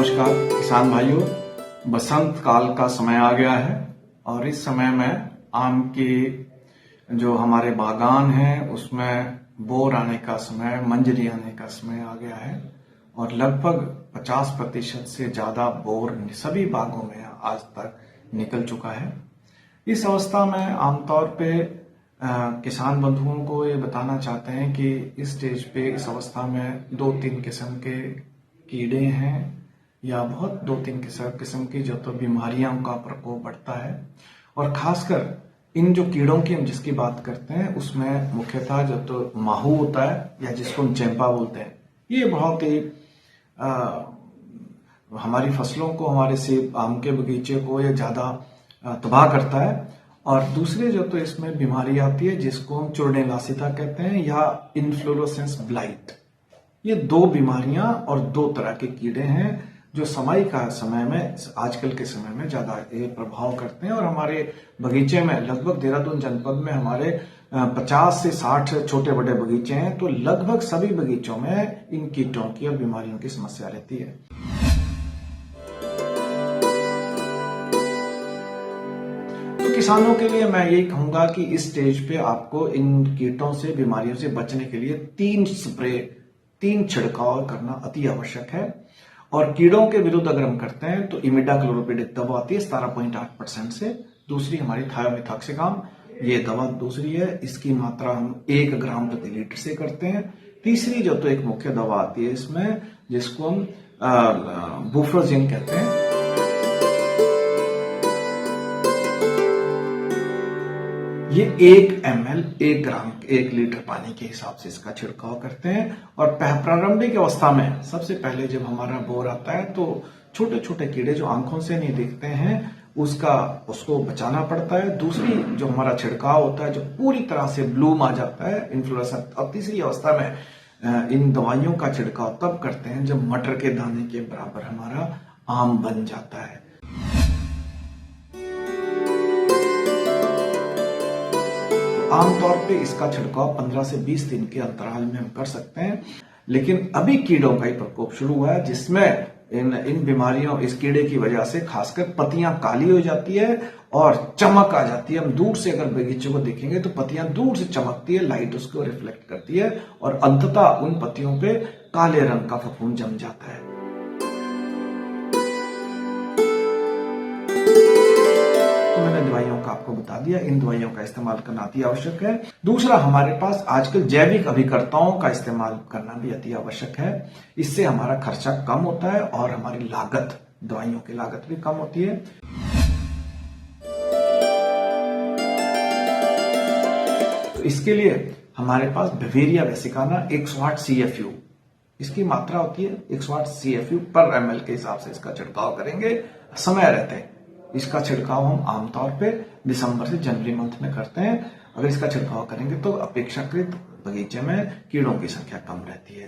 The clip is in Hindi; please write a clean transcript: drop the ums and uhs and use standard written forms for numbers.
नमस्कार किसान भाइयों, बसंत काल का समय आ गया है और इस समय में आम की जो हमारे बागान हैं उसमें बोर आने का समय, मंजरी आने का समय आ गया है और लगभग 50% से ज्यादा बोर सभी बागों में आज तक निकल चुका है। इस अवस्था में आमतौर पे किसान बंधुओं को ये बताना चाहते हैं कि इस स्टेज पे, इस अवस्था में 2-3 किस्म के कीड़े हैं या बहुत 2-3 किस्म की जो तो बीमारियों का प्रकोप बढ़ता है। और खासकर इन जो कीड़ों की हम जिसकी बात करते हैं उसमें मुख्यतः जो तो माहू होता है या जिसको हम चंपा बोलते हैं, ये बहुत ही हमारी फसलों को, हमारे सेब आम के बगीचे को ये ज्यादा तबाह करता है। और दूसरे जो तो इसमें बीमारी आती है जिसको हम चुर्डेलासिता कहते हैं या इन्फ्लोरोसेंस ब्लाइट। ये दो बीमारियां और दो तरह के कीड़े हैं जो समय में आजकल के समय में ज्यादा प्रभाव करते हैं। और हमारे बगीचे में लगभग देहरादून जनपद में हमारे 50 से 60 छोटे बड़े बगीचे हैं, तो लगभग सभी बगीचों में इन कीटों की और बीमारियों की समस्या रहती है। तो किसानों के लिए मैं यही कहूंगा कि इस स्टेज पे आपको इन कीटों से, बीमारियों से बचने के लिए 3 छिड़काव करना अति आवश्यक है। और कीड़ों के विरुद्ध अगर हम करते हैं तो इमिडाक्लोप्रिड एक दवा आती है 17.8% से। दूसरी हमारी थायोमिथॉक्सिकाम, ये दवा दूसरी है, इसकी मात्रा हम 1 ग्राम प्रति लीटर से करते हैं। तीसरी जो तो एक मुख्य दवा आती है इसमें जिसको हम बुफ्रोजिन कहते हैं। ये 1 ml 1 ग्राम 1 लीटर पानी के हिसाब से इसका छिड़काव करते हैं। और प्रारंभिक अवस्था में सबसे पहले जब हमारा बोर आता है तो छोटे छोटे कीड़े जो आंखों से नहीं दिखते हैं उसको बचाना पड़ता है। दूसरी जो हमारा छिड़काव होता है जो पूरी तरह से ब्लूम आ जाता है, इन्फ्लोरेसेंस। और तीसरी अवस्था में इन दवाइयों का छिड़काव तब करते हैं जब मटर के दाने के बराबर हमारा आम बन जाता है। आमतौर पे इसका छिड़काव 15 से 20 दिन के अंतराल में हम कर सकते हैं। लेकिन अभी कीड़ों का ही प्रकोप शुरू हुआ है जिसमें इन बीमारियों, इस कीड़े की वजह से खासकर पत्तियां काली हो जाती है और चमक आ जाती है। हम दूर से अगर बगीचे को देखेंगे तो पत्तियां दूर से चमकती है, लाइट उसको रिफ्लेक्ट करती है और अंततः उन पत्तियों पे काले रंग का फफूंद जम जाता है। दवाइयों का आपको बता दिया, इन दवाइयों का इस्तेमाल करना अति आवश्यक है। दूसरा, हमारे पास आजकल जैविक अभिकर्ताओं का इस्तेमाल करना भी अति आवश्यक है। इससे हमारा खर्चा कम होता है और हमारी लागत, दवाइयों की लागत भी कम होती है। तो इसके लिए हमारे पास बवेरिया वेसिकाना 108 CFU, इसकी मात्रा होती है 108 CFU पर ml के हिसाब से इसका छिड़काव करेंगे समय रहते हैं। इसका छिड़काव हम आमतौर पे दिसंबर से जनवरी मंथ में करते हैं। अगर इसका छिड़काव करेंगे तो अपेक्षाकृत बगीचे में कीड़ों की संख्या कम रहती है।